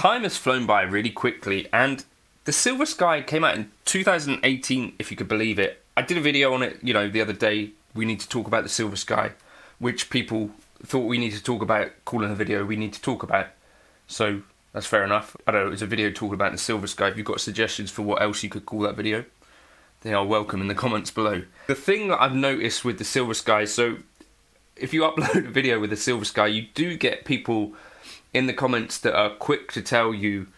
time has flown by really quickly, and the Silver Sky came out in 2018, if you could believe it. I did a video on it, the other day. We need to talk about the Silver Sky, which people thought we need to talk about, calling a video we need to talk about. So that's fair enough. I don't know, it's a video talking about the Silver Sky. If you've got suggestions for what else you could call that video, they are welcome in the comments below. The thing that I've noticed with the Silver Sky, so if you upload a video with the Silver Sky, you do get people in the comments that are quick to tell you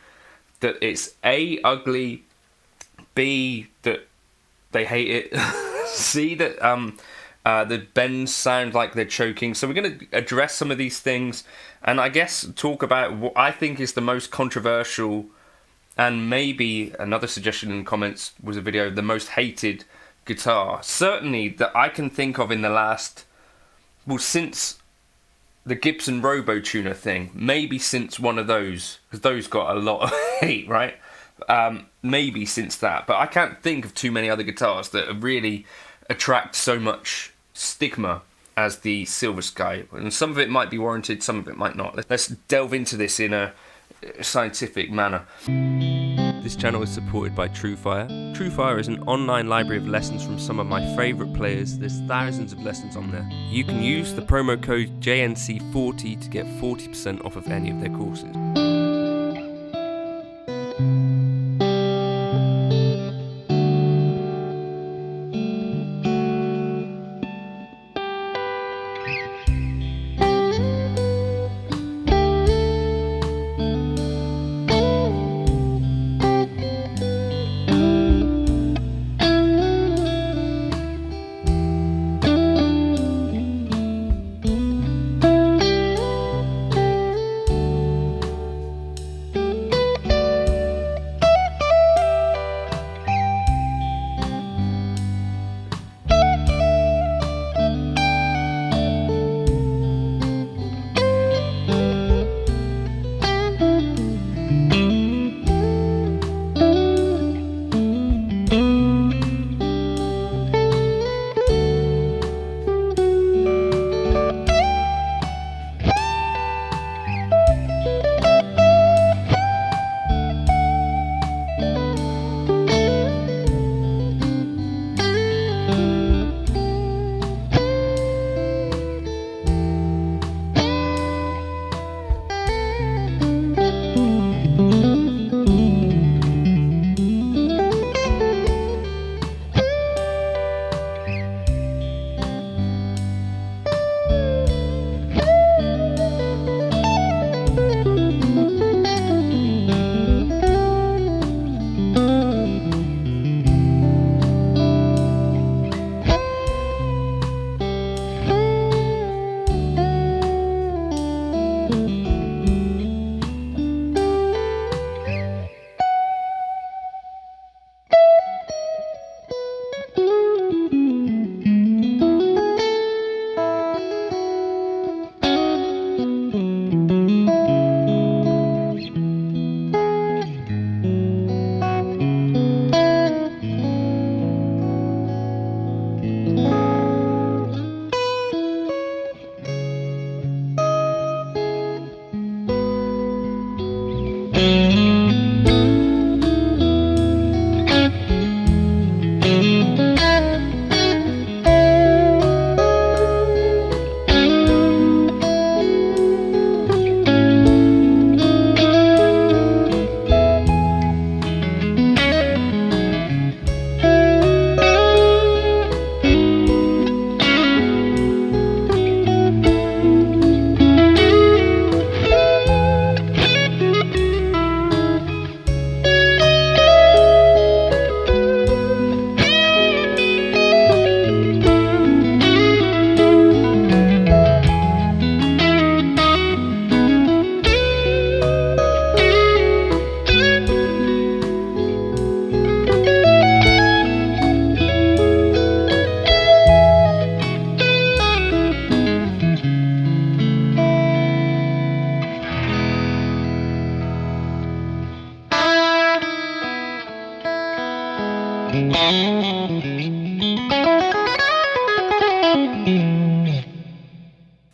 that it's A, ugly, B, that they hate it, C, that the bends sound like they're choking. So we're going to address some of these things, and I guess talk about what I think is the most controversial, and maybe another suggestion in the comments was a video of the most hated guitar. Certainly that I can think of in the last, well, since the Gibson Robo-Tuner thing, maybe since one of those, because those got a lot of hate, right? Maybe since that, but I can't think of too many other guitars that really attract so much stigma as the Silver Sky, and some of it might be warranted, some of it might not. Let's delve into this in a scientific manner. This channel is supported by TrueFire. TrueFire is an online library of lessons from some of my favourite players. There's thousands of lessons on there. You can use the promo code JNC40 to get 40% off of any of their courses.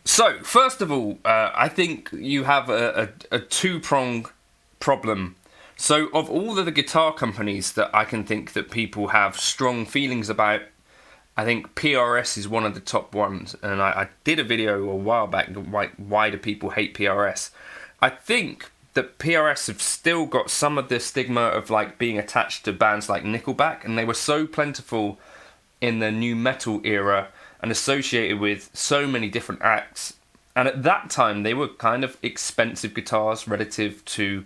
So, first of all, I think you have a two-prong problem. So of all of the guitar companies that I can think that people have strong feelings about, I think PRS is one of the top ones. And I did a video a while back, why do people hate PRS? I think that PRS have still got some of the stigma of like being attached to bands like Nickelback, and they were so plentiful in the new metal era and associated with so many different acts. And at that time, they were kind of expensive guitars relative to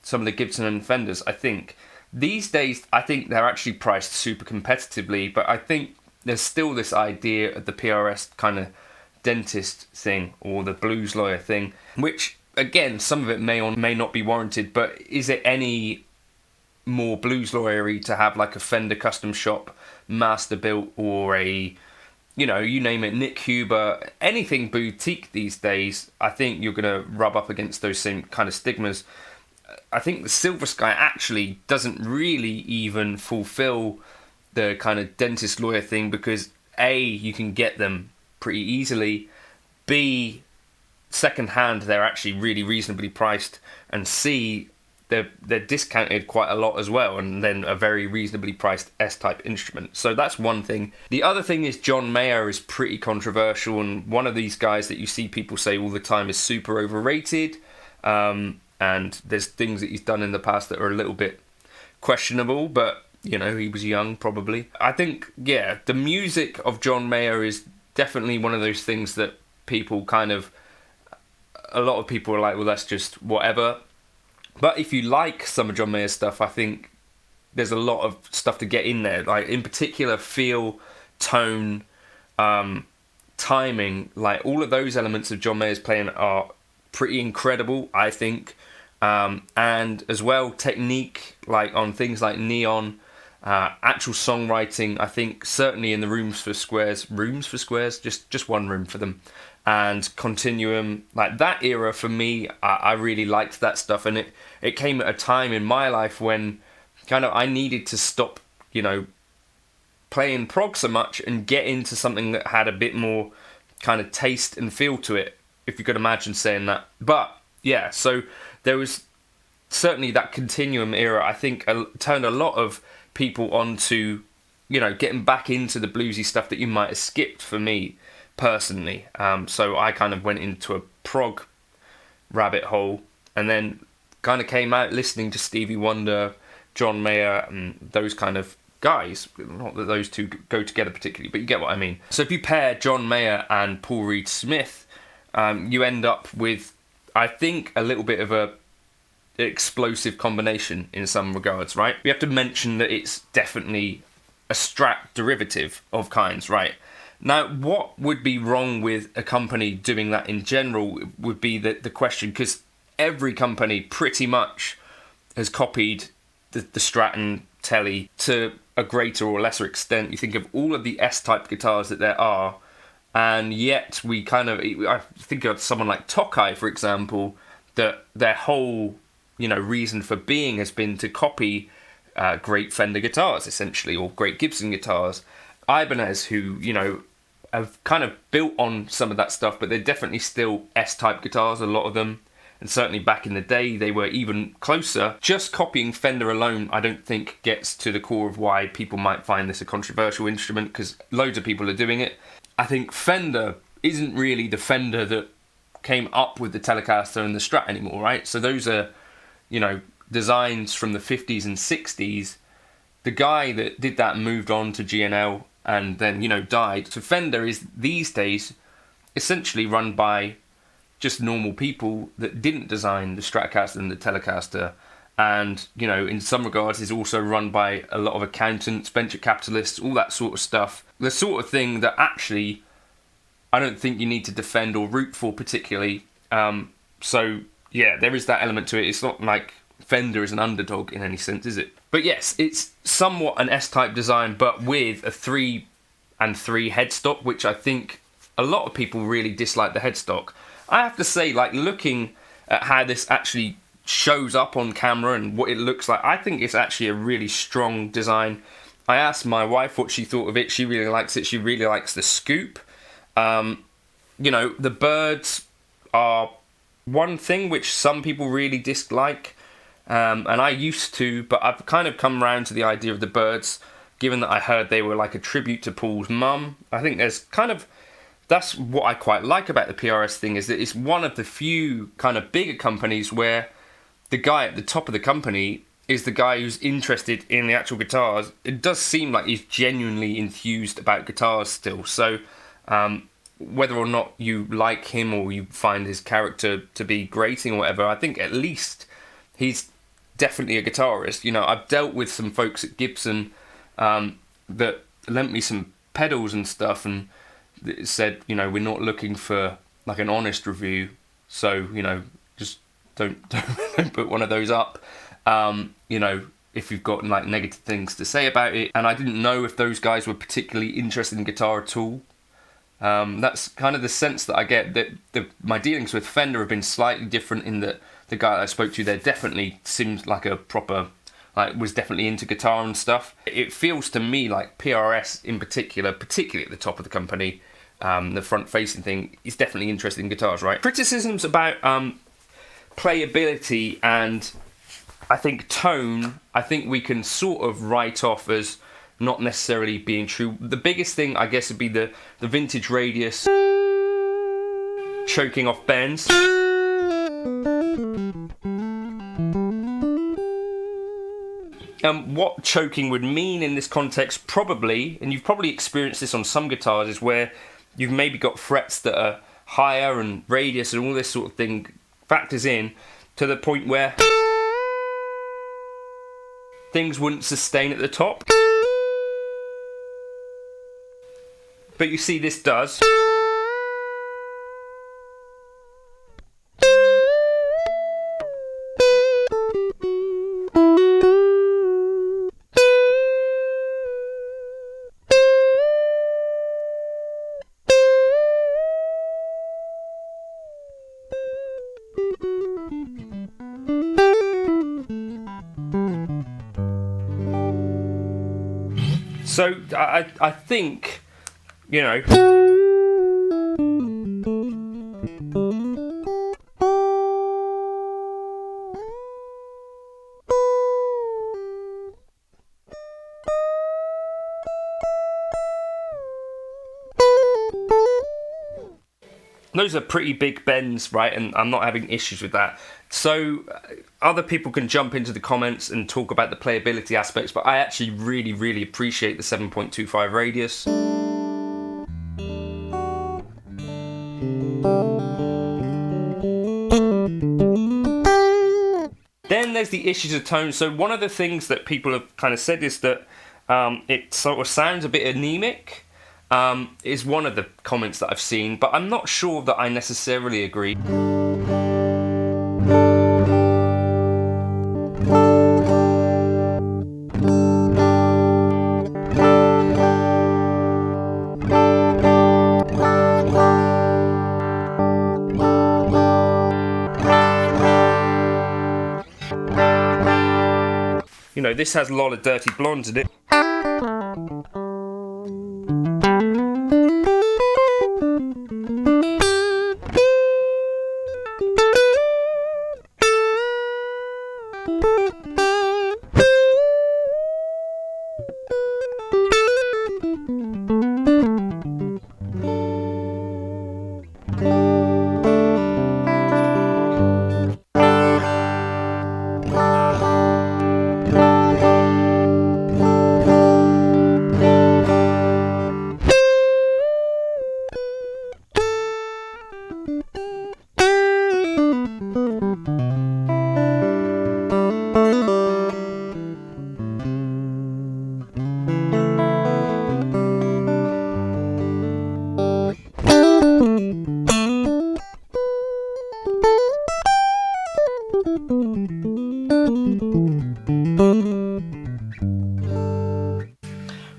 some of the Gibson and Fenders, I think. These days, I think they're actually priced super competitively, but I think there's still this idea of the PRS kind of dentist thing or the blues lawyer thing, which, again, some of it may or may not be warranted, but is it any more blues lawyery to have like a Fender custom shop master built, or a, you know, you name it, Nick Huber, anything boutique these days? I think you're going to rub up against those same kind of stigmas. I think the Silver Sky actually doesn't really even fulfill the kind of dentist lawyer thing, because A, you can get them pretty easily, B, second hand, they're actually really reasonably priced, and C, they're discounted quite a lot as well, and then a very reasonably priced S-type instrument. So that's one thing. The other thing is John Mayer is pretty controversial, and one of these guys that you see people say all the time is super overrated, and there's things that he's done in the past that are a little bit questionable, but, you know, he was young probably. I think, yeah, the music of John Mayer is definitely one of those things that people kind of, a lot of people are like, well, that's just whatever. But if you like some of John Mayer's stuff, I think there's a lot of stuff to get in there. Like, in particular, feel, tone, timing, like all of those elements of John Mayer's playing are pretty incredible, I think. And as well, technique, like on things like Neon, actual songwriting, I think certainly in the Rooms for Squares, just one room for them, and Continuum, like that era for me, I really liked that stuff, and it came at a time in my life when kind of I needed to stop, you know, playing prog so much and get into something that had a bit more kind of taste and feel to it, if you could imagine saying that. But yeah, so there was certainly that Continuum era, I think, turned a lot of people onto, you know, getting back into the bluesy stuff that you might have skipped, for me personally. So I kind of went into a prog rabbit hole, and then kind of came out listening to Stevie Wonder, John Mayer, and those kind of guys. Not that those two go together particularly, but you get what I mean. So if you pair John Mayer and Paul Reed Smith, you end up with, I think, a little bit of a explosive combination in some regards, right? We have to mention that it's definitely a Strat derivative of kinds, right? Now, what would be wrong with a company doing that in general would be the question, because every company pretty much has copied the Strat and Tele to a greater or lesser extent. You think of all of the S-type guitars that there are, and yet we kind of, I think of someone like Tokai, for example, that their whole, you know, reason for being has been to copy great Fender guitars, essentially, or great Gibson guitars. Ibanez, who, you know, have kind of built on some of that stuff, but they're definitely still S-type guitars, a lot of them. And certainly back in the day, they were even closer. Just copying Fender alone, I don't think gets to the core of why people might find this a controversial instrument, because loads of people are doing it. I think Fender isn't really the Fender that came up with the Telecaster and the Strat anymore, right? So those are, you know, designs from the 50s and 60s. The guy that did that moved on to G&L and then, you know, died. So Fender is these days essentially run by just normal people that didn't design the Stratocaster and the Telecaster, and, you know, in some regards is also run by a lot of accountants, venture capitalists, all that sort of stuff. The sort of thing that actually I don't think you need to defend or root for particularly. So yeah, there is that element to it. It's not like Fender is an underdog in any sense, is it? But yes, it's somewhat an S-type design, but with a 3 and 3 headstock, which I think a lot of people really dislike the headstock. I have to say, like, looking at how this actually shows up on camera and what it looks like, I think it's actually a really strong design. I asked my wife what she thought of it. She really likes it. She really likes the scoop. You know, the birds are one thing which some people really dislike. and I used to, but I've kind of come around to the idea of the birds, given that I heard they were like a tribute to Paul's mum. I think that's what I quite like about the PRS thing, is that it's one of the few kind of bigger companies where the guy at the top of the company is the guy who's interested in the actual guitars. It does seem like he's genuinely enthused about guitars still. So whether or not you like him or you find his character to be grating or whatever, I think at least he's definitely a guitarist. You know, I've dealt with some folks at Gibson that lent me some pedals and stuff, and it said, you know, we're not looking for like an honest review, so, you know, just don't put one of those up, you know, if you've got like negative things to say about it. And I didn't know if those guys were particularly interested in guitar at all. That's kind of the sense that I get, that my dealings with Fender have been slightly different, in that the guy I spoke to there definitely seems like a proper, like, was definitely into guitar and stuff. It feels to me like PRS in particular, particularly at the top of the company, the front-facing thing, is definitely interested in guitars, right? Criticisms about playability and, I think, tone, I think we can sort of write off as not necessarily being true. The biggest thing, I guess, would be the vintage radius choking off bends. What choking would mean in this context, probably, and you've probably experienced this on some guitars, is where you've maybe got frets that are higher and radius and all this sort of thing factors in to the point where things wouldn't sustain at the top. But you see, this does. So I think, you know, those are pretty big bends, right? And I'm not having issues with that. So other people can jump into the comments and talk about the playability aspects, but I actually really, really appreciate the 7.25 radius. Then there's the issues of tone. So one of the things that people have kind of said is that it sort of sounds a bit anemic. Is one of the comments that I've seen, but I'm not sure that I necessarily agree. You know, this has a lot of dirty blondes in it.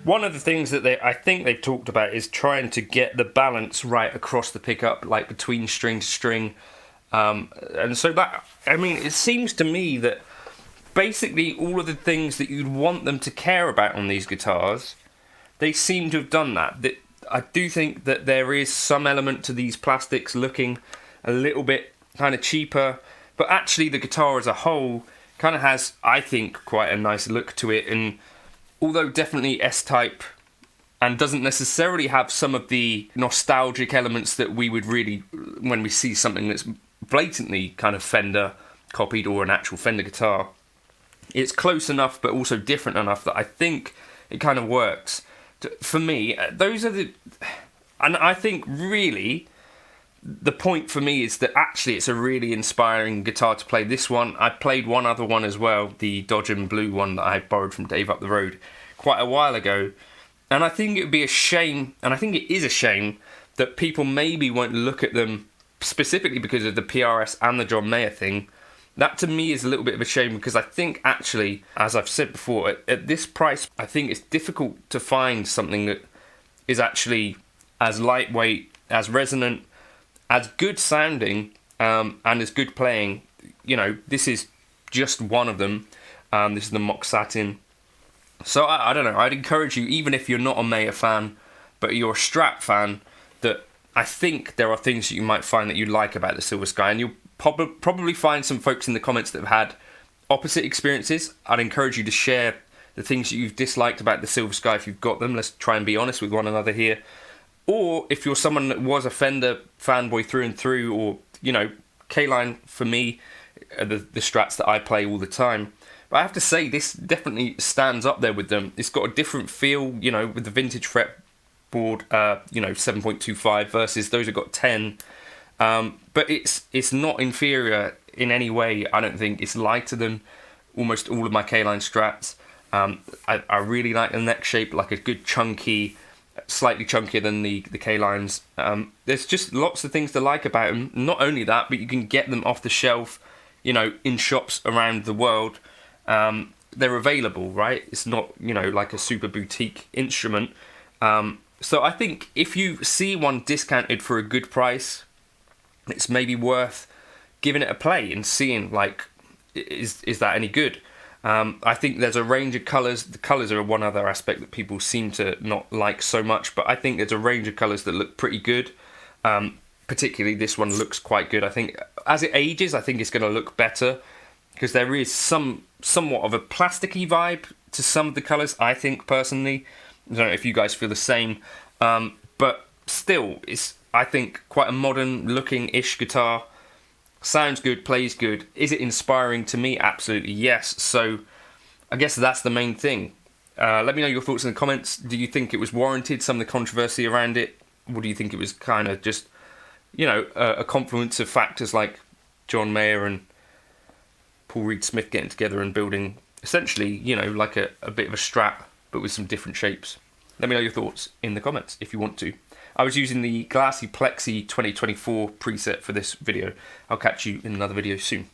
One of the things that I think they've talked about is trying to get the balance right across the pickup, like between string to string. And so that, I mean, it seems to me that basically all of the things that you'd want them to care about on these guitars, they seem to have done that. I do think that there is some element to these plastics looking a little bit kind of cheaper, but actually the guitar as a whole Kind of has, I think, quite a nice look to it, and although definitely S-type, and doesn't necessarily have some of the nostalgic elements that we would really, when we see something that's blatantly kind of Fender copied or an actual Fender guitar, it's close enough but also different enough that I think it kind of works. For me, those are the... And I think really the point for me is that actually it's a really inspiring guitar to play. This one, I played one other one as well, the Dodge and Blue one that I borrowed from Dave up the road quite a while ago. And I think it would be a shame, and I think it is a shame, that people maybe won't look at them specifically because of the PRS and the John Mayer thing. That to me is a little bit of a shame, because I think actually, as I've said before, at this price, I think it's difficult to find something that is actually as lightweight, as resonant, as good sounding, and as good playing. You know, this is just one of them. This is the Mock Satin. So I don't know, I'd encourage you, even if you're not a Mayer fan, but you're a Strat fan, that I think there are things that you might find that you like about the Silver Sky, and you'll probably find some folks in the comments that have had opposite experiences. I'd encourage you to share the things that you've disliked about the Silver Sky if you've got them. Let's try and be honest with one another here. Or if you're someone that was a Fender fanboy through and through, or, you know, K-Line for me, the Strats that I play all the time. But I have to say, this definitely stands up there with them. It's got a different feel, you know, with the vintage fretboard, you know, 7.25 versus those have got 10. But it's not inferior in any way. I don't think it's lighter than almost all of my K-Line Strats. I really like the neck shape, like a good chunky, slightly chunkier than the K-Lines. There's just lots of things to like about them. Not only that, but you can get them off the shelf, you know, in shops around the world. They're available, right? It's not, you know, like a super boutique instrument. So I think if you see one discounted for a good price, it's maybe worth giving it a play and seeing, like, is that any good? I think there's a range of colours. The colours are one other aspect that people seem to not like so much, but I think there's a range of colours that look pretty good. Particularly this one looks quite good. I think as it ages, I think it's going to look better, because there is somewhat of a plasticky vibe to some of the colours, I think, personally. I don't know if you guys feel the same. But still, it's, I think, quite a modern-looking-ish guitar. Sounds good, plays good. Is it inspiring to me? Absolutely, yes. So I guess that's the main thing. Let me know your thoughts in the comments. Do you think it was warranted, some of the controversy around it? Or do you think it was kind of just, you know, a confluence of factors like John Mayer and Paul Reed Smith getting together and building essentially, you know, like a bit of a Strat, but with some different shapes? Let me know your thoughts in the comments if you want to. I was using the Glassy Plexi 2024 preset for this video. I'll catch you in another video soon.